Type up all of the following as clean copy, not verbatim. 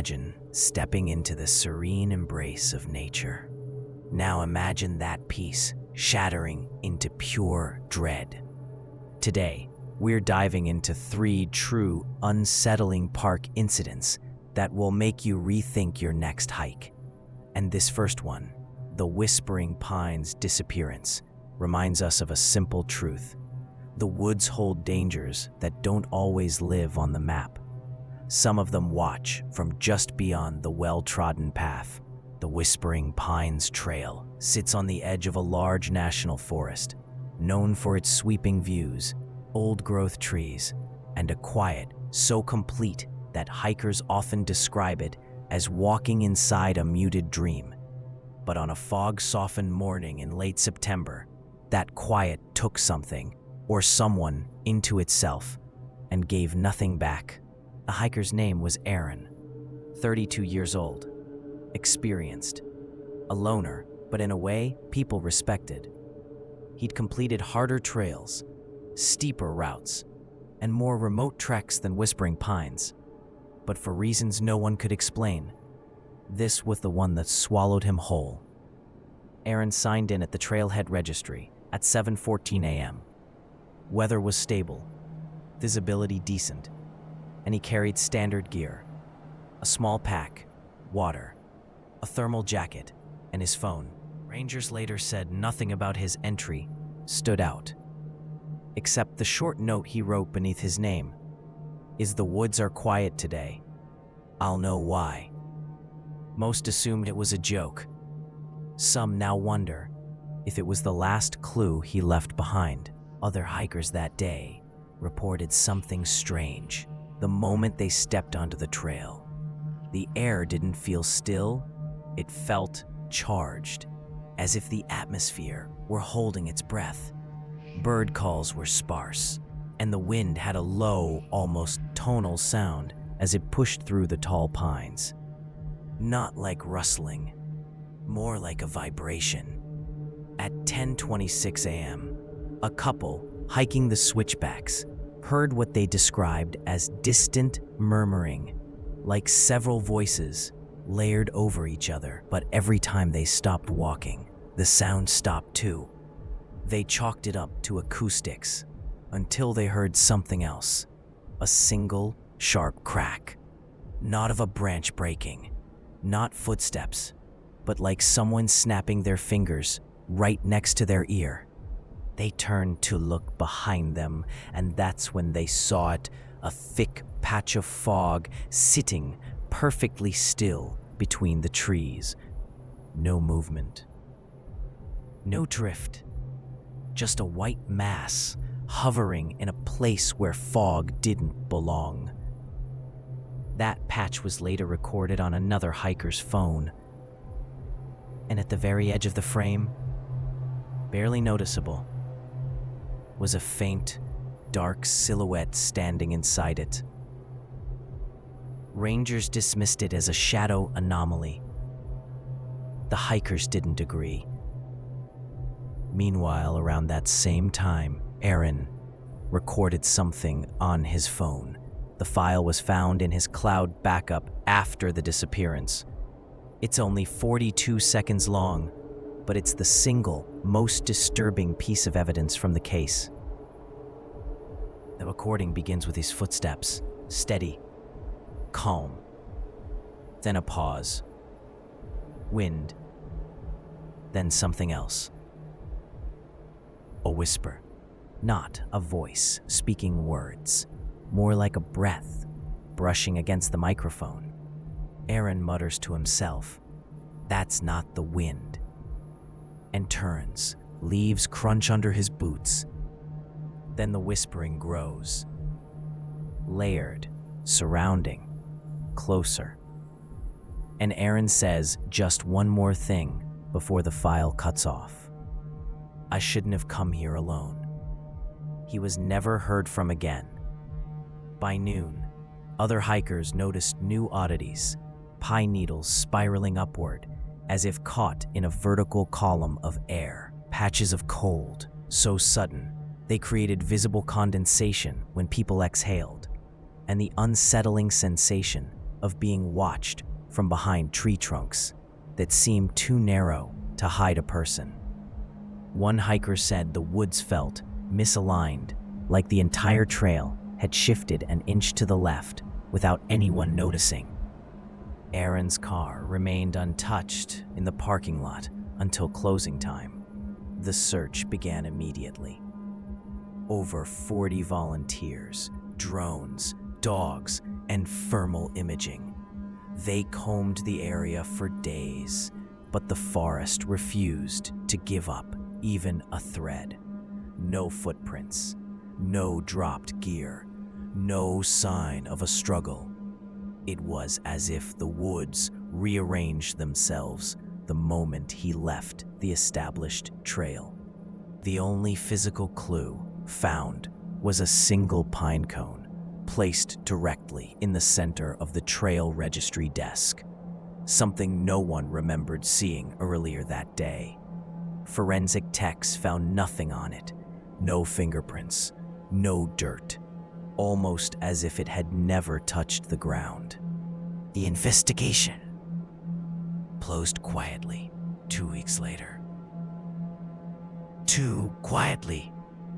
Imagine stepping into the serene embrace of nature. Now imagine that peace shattering into pure dread. Today, we're diving into 3 true, unsettling park incidents that will make you rethink your next hike. And this first one, the Whispering Pines disappearance, reminds us of a simple truth. The woods hold dangers that don't always live on the map. Some of them watch from just beyond the well-trodden path. The Whispering Pines Trail sits on the edge of a large national forest, known for its sweeping views, old-growth trees, and a quiet so complete that hikers often describe it as walking inside a muted dream. But on a fog-softened morning in late September, that quiet took something, or someone, into itself, and gave nothing back. The hiker's name was Aaron, 32 years old, experienced, a loner, but in a way people respected. He'd completed harder trails, steeper routes, and more remote treks than Whispering Pines. But for reasons no one could explain, this was the one that swallowed him whole. Aaron signed in at the trailhead registry at 7:14 a.m. Weather was stable, visibility decent, and he carried standard gear: a small pack, water, a thermal jacket, and his phone. Rangers later said nothing about his entry stood out, except the short note he wrote beneath his name: "Is the woods are quiet today. I'll know why." Most assumed it was a joke. Some now wonder if it was the last clue he left behind. Other hikers that day reported something strange the moment they stepped onto the trail. The air didn't feel still, it felt charged, as if the atmosphere were holding its breath. Bird calls were sparse, and the wind had a low, almost tonal sound as it pushed through the tall pines. Not like rustling, more like a vibration. At 10:26 a.m., a couple hiking the switchbacks heard what they described as distant murmuring, like several voices layered over each other. But every time they stopped walking, the sound stopped too. They chalked it up to acoustics until they heard something else, a single sharp crack, not of a branch breaking, not footsteps, but like someone snapping their fingers right next to their ear. They turned to look behind them, and that's when they saw it, a thick patch of fog sitting perfectly still between the trees. No movement, no drift, just a white mass hovering in a place where fog didn't belong. That patch was later recorded on another hiker's phone, and at the very edge of the frame, barely noticeable, was a faint, dark silhouette standing inside it. Rangers dismissed it as a shadow anomaly. The hikers didn't agree. Meanwhile, around that same time, Aaron recorded something on his phone. The file was found in his cloud backup after the disappearance. It's only 42 seconds long, but it's the single most disturbing piece of evidence from the case. The recording begins with his footsteps, steady, calm. Then a pause. Wind. Then something else. A whisper, not a voice speaking words, more like a breath brushing against the microphone. Aaron mutters to himself, "That's not the wind," and turns. Leaves crunch under his boots. Then the whispering grows, layered, surrounding, closer. And Aaron says just one more thing before the file cuts off. "I shouldn't have come here alone." He was never heard from again. By noon, other hikers noticed new oddities, pine needles spiraling upward as if caught in a vertical column of air, patches of cold, so sudden they created visible condensation when people exhaled, and the unsettling sensation of being watched from behind tree trunks that seemed too narrow to hide a person. One hiker said the woods felt misaligned, like the entire trail had shifted an inch to the left without anyone noticing. Aaron's car remained untouched in the parking lot until closing time. The search began immediately. Over 40 volunteers, drones, dogs, and thermal imaging. They combed the area for days, but the forest refused to give up even a thread. No footprints, no dropped gear, no sign of a struggle. It was as if the woods rearranged themselves the moment he left the established trail. The only physical clue found was a single pine cone placed directly in the center of the trail registry desk, something no one remembered seeing earlier that day. Forensic techs found nothing on it, no fingerprints, no dirt, almost as if it had never touched the ground. The investigation closed quietly 2 weeks later. Too quietly.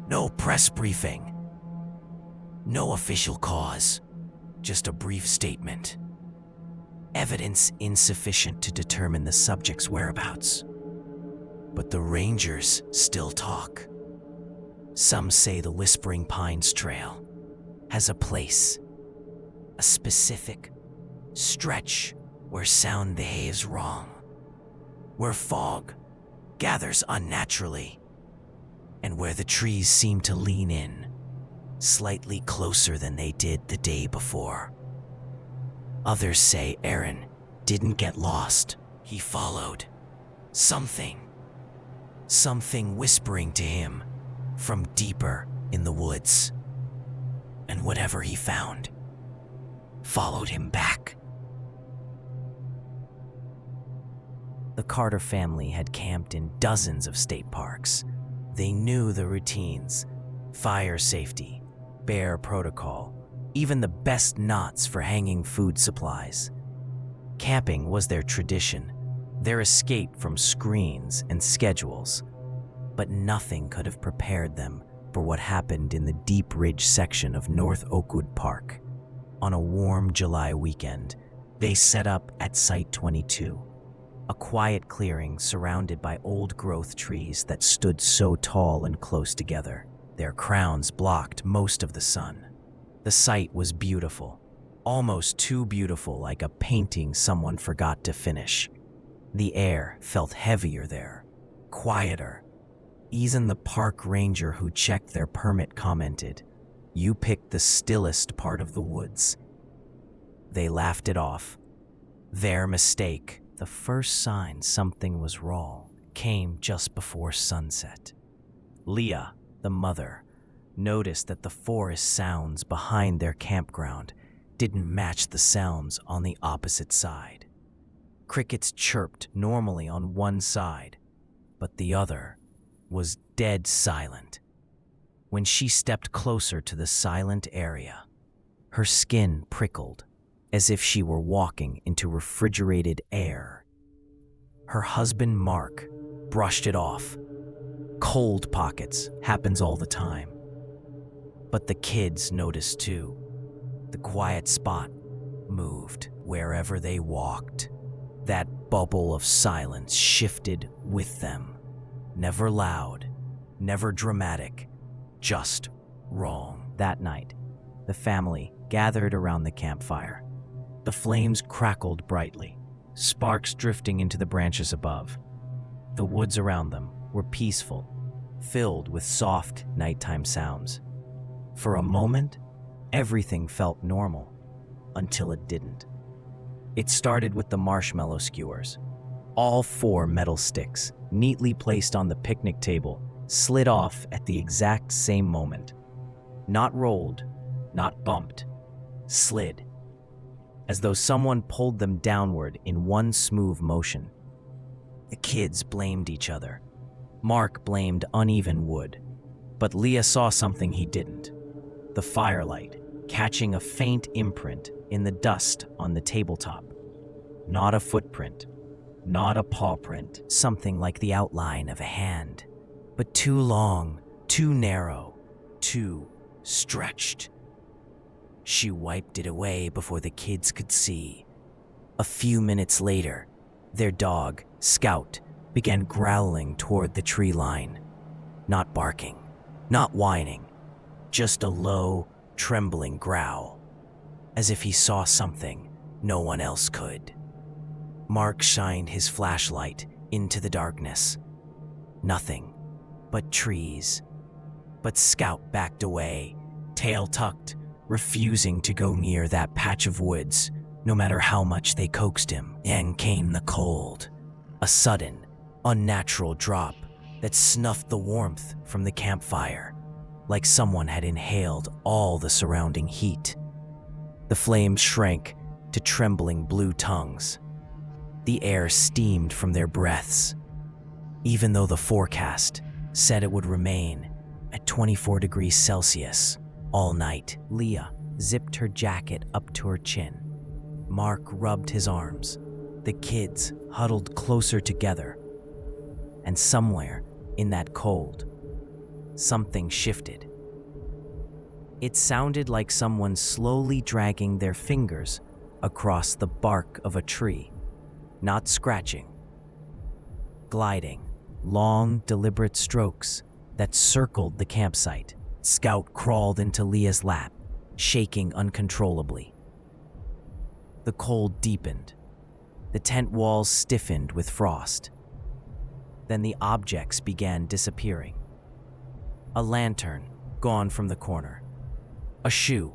No press briefing. No official cause. Just a brief statement. Evidence insufficient to determine the subject's whereabouts. But the rangers still talk. Some say the Whispering Pines Trail has a place, a specific stretch where sound behaves wrong, where fog gathers unnaturally, and where the trees seem to lean in slightly closer than they did the day before. Others say Aaron didn't get lost. He followed something whispering to him from deeper in the woods. And whatever he found followed him back. The Carter family had camped in dozens of state parks. They knew the routines, fire safety, bear protocol, even the best knots for hanging food supplies. Camping was their tradition, their escape from screens and schedules. But nothing could have prepared them for what happened in the Deep Ridge section of North Oakwood Park. On a warm July weekend, they set up at Site 22, a quiet clearing surrounded by old-growth trees that stood so tall and close together. Their crowns blocked most of the sun. The site was beautiful, almost too beautiful, like a painting someone forgot to finish. The air felt heavier there, quieter. Even the park ranger who checked their permit commented, "You picked the stillest part of the woods." They laughed it off. Their mistake. The first sign something was wrong came just before sunset. Leah, the mother, noticed that the forest sounds behind their campground didn't match the sounds on the opposite side. Crickets chirped normally on one side, but the other was dead silent. When she stepped closer to the silent area, her skin prickled as if she were walking into refrigerated air. Her husband, Mark, brushed it off. Cold pockets happens all the time. But the kids noticed too. The quiet spot moved wherever they walked. That bubble of silence shifted with them. Never loud, never dramatic, just wrong. That night, the family gathered around the campfire. The flames crackled brightly, sparks drifting into the branches above. The woods around them were peaceful, filled with soft nighttime sounds. For a moment, everything felt normal, until it didn't. It started with the marshmallow skewers. All 4 metal sticks, neatly placed on the picnic table, slid off at the exact same moment. Not rolled, not bumped, slid, as though someone pulled them downward in one smooth motion. The kids blamed each other. Mark blamed uneven wood, but Leah saw something he didn't. The firelight, catching a faint imprint in the dust on the tabletop. Not a footprint, not a paw print, something like the outline of a hand, but too long, too narrow, too stretched. She wiped it away before the kids could see. A few minutes later, their dog, Scout, began growling toward the tree line. Not barking, not whining, just a low, trembling growl, as if he saw something no one else could. Mark shined his flashlight into the darkness. Nothing but trees. But Scout backed away, tail tucked, refusing to go near that patch of woods, no matter how much they coaxed him. Then came the cold, a sudden, unnatural drop that snuffed the warmth from the campfire, like someone had inhaled all the surrounding heat. The flames shrank to trembling blue tongues. The air steamed from their breaths, even though the forecast said it would remain at 24 degrees Celsius all night. Leah zipped her jacket up to her chin. Mark rubbed his arms. The kids huddled closer together. And somewhere in that cold, something shifted. It sounded like someone slowly dragging their fingers across the bark of a tree, not scratching, gliding, long, deliberate strokes that circled the campsite. Scout crawled into Leah's lap, shaking uncontrollably. The cold deepened. The tent walls stiffened with frost. Then the objects began disappearing. A lantern, gone from the corner. A shoe,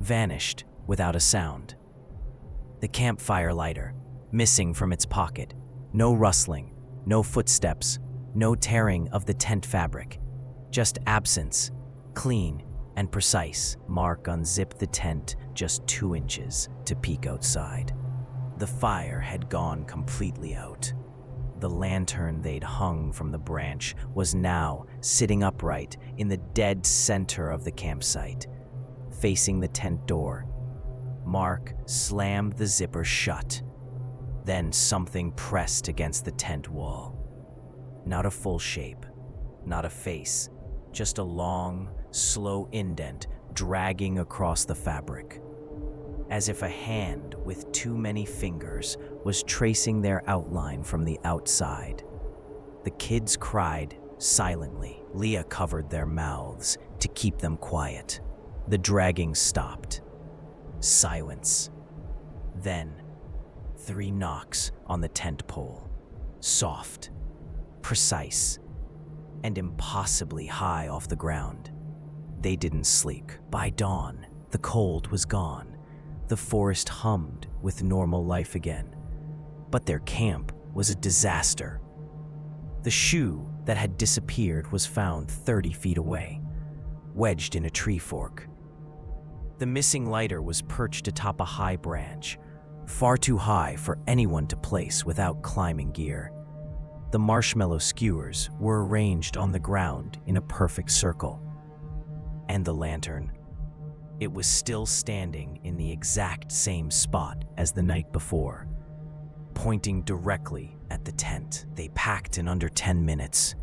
vanished without a sound. The campfire lighter, missing from its pocket. No rustling, no footsteps, no tearing of the tent fabric. Just absence, clean and precise. Mark unzipped the tent just 2 inches to peek outside. The fire had gone completely out. The lantern they'd hung from the branch was now sitting upright in the dead center of the campsite, facing the tent door. Mark slammed the zipper shut. Then something pressed against the tent wall. Not a full shape, not a face, just a long, slow indent dragging across the fabric, as if a hand with too many fingers was tracing their outline from the outside. The kids cried silently. Leah covered their mouths to keep them quiet. The dragging stopped. Silence. Then 3 knocks on the tent pole. Soft, precise, and impossibly high off the ground. They didn't sleep. By dawn, the cold was gone. The forest hummed with normal life again. But their camp was a disaster. The shoe that had disappeared was found 30 feet away, wedged in a tree fork. The missing lighter was perched atop a high branch, far too high for anyone to place without climbing gear. The marshmallow skewers were arranged on the ground in a perfect circle. And the lantern, it was still standing in the exact same spot as the night before, pointing directly at the tent. They packed in under 10 minutes.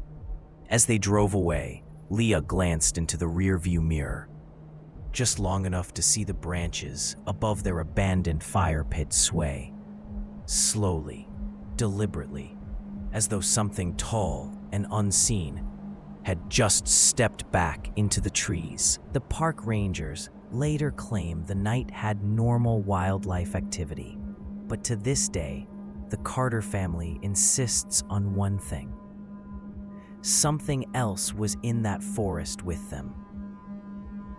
As they drove away, Leah glanced into the rearview mirror, just long enough to see the branches above their abandoned fire pit sway, slowly, deliberately, as though something tall and unseen had just stepped back into the trees. The park rangers later claimed the night had normal wildlife activity, but to this day, the Carter family insists on one thing. Something else was in that forest with them.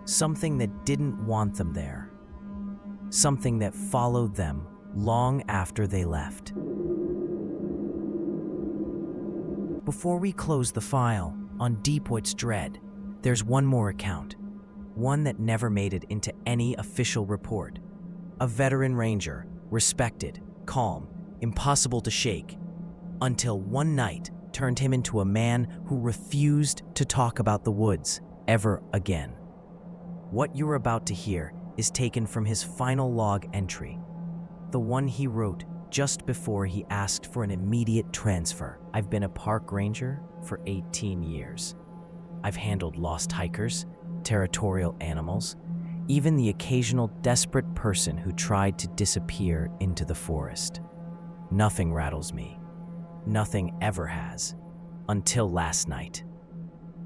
Something that didn't want them there. Something that followed them long after they left. Before we close the file on Deepwood's Dread, there's one more account. One that never made it into any official report. A veteran ranger, respected, calm, impossible to shake, until one night turned him into a man who refused to talk about the woods ever again. What you're about to hear is taken from his final log entry, the one he wrote just before he asked for an immediate transfer. I've been a park ranger for 18 years. I've handled lost hikers, territorial animals, even the occasional desperate person who tried to disappear into the forest. Nothing rattles me. Nothing ever has. Until last night.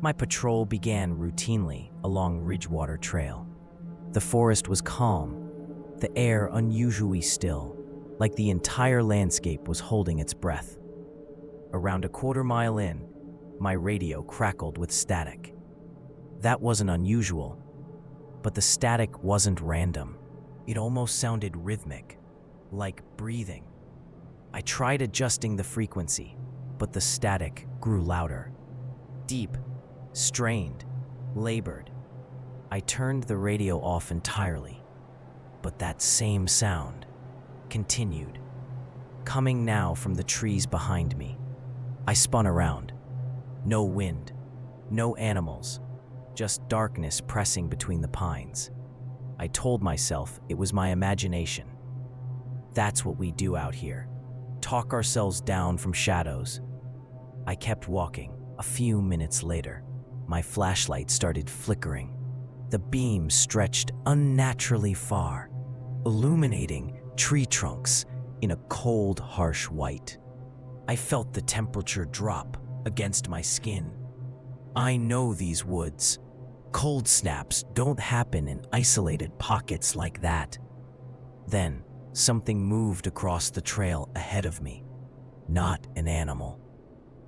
My patrol began routinely along Ridgewater Trail. The forest was calm, the air unusually still, like the entire landscape was holding its breath. Around a quarter-mile in, my radio crackled with static. That wasn't unusual, but the static wasn't random. It almost sounded rhythmic, like breathing. I tried adjusting the frequency, but the static grew louder. Deep, strained, labored. I turned the radio off entirely, but that same sound continued, coming now from the trees behind me. I spun around. No wind, no animals, just darkness pressing between the pines. I told myself it was my imagination. That's what we do out here, talk ourselves down from shadows. I kept walking. A few minutes later, my flashlight started flickering. The beam stretched unnaturally far, illuminating tree trunks in a cold, harsh white. I felt the temperature drop against my skin. I know these woods. Cold snaps don't happen in isolated pockets like that. Then, something moved across the trail ahead of me. Not an animal.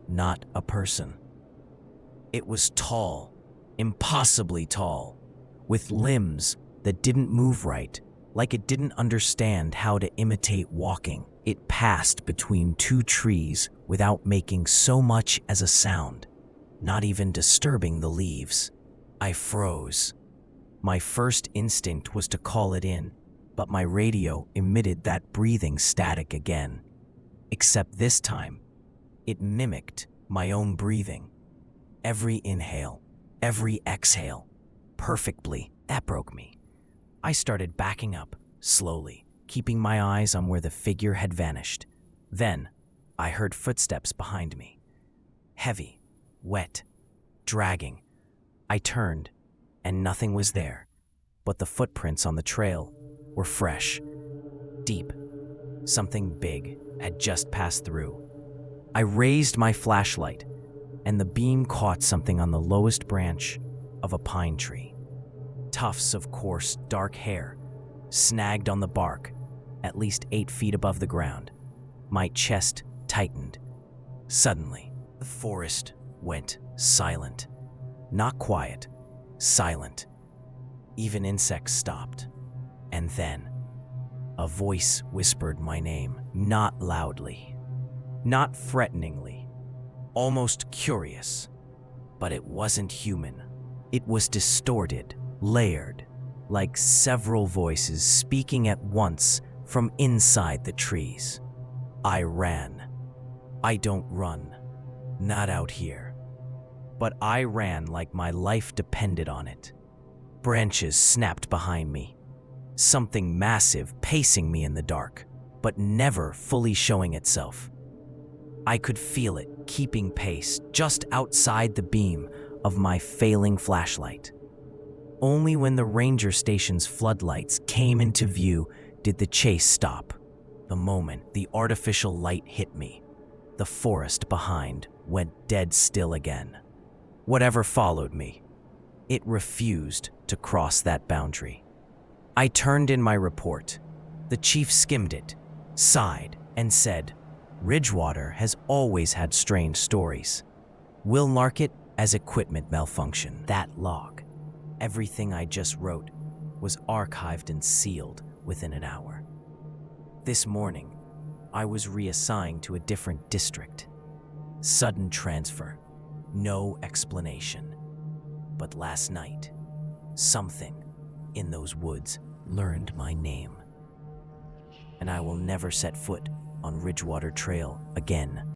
Not a person. It was tall, impossibly tall, with limbs that didn't move right, like it didn't understand how to imitate walking. It passed between two trees without making so much as a sound, not even disturbing the leaves. I froze. My first instinct was to call it in, but my radio emitted that breathing static again. Except this time, it mimicked my own breathing. Every inhale, every exhale, perfectly. That broke me. I started backing up, slowly, keeping my eyes on where the figure had vanished. Then, I heard footsteps behind me. Heavy, wet, dragging. I turned, and nothing was there, but the footprints on the trail were fresh, deep. Something big had just passed through. I raised my flashlight, and the beam caught something on the lowest branch of a pine tree. Tufts of coarse, dark hair, snagged on the bark, at least 8 feet above the ground. My chest tightened. Suddenly, the forest went silent. Not quiet, silent. Even insects stopped. And then, a voice whispered my name, not loudly, not threateningly, almost curious. But it wasn't human. It was distorted, layered, like several voices speaking at once from inside the trees. I ran. I don't run, not out here. But I ran like my life depended on it. Branches snapped behind me. Something massive pacing me in the dark, but never fully showing itself. I could feel it keeping pace just outside the beam of my failing flashlight. Only when the ranger station's floodlights came into view did the chase stop. The moment the artificial light hit me, the forest behind went dead still again. Whatever followed me, it refused to cross that boundary. I turned in my report. The chief skimmed it, sighed, and said, "Ridgewater has always had strange stories. We'll mark it as equipment malfunction." That log, everything I just wrote, was archived and sealed within an hour. This morning, I was reassigned to a different district. Sudden transfer, no explanation. But last night, something in those woods learned my name. And I will never set foot on Ridgewater Trail again.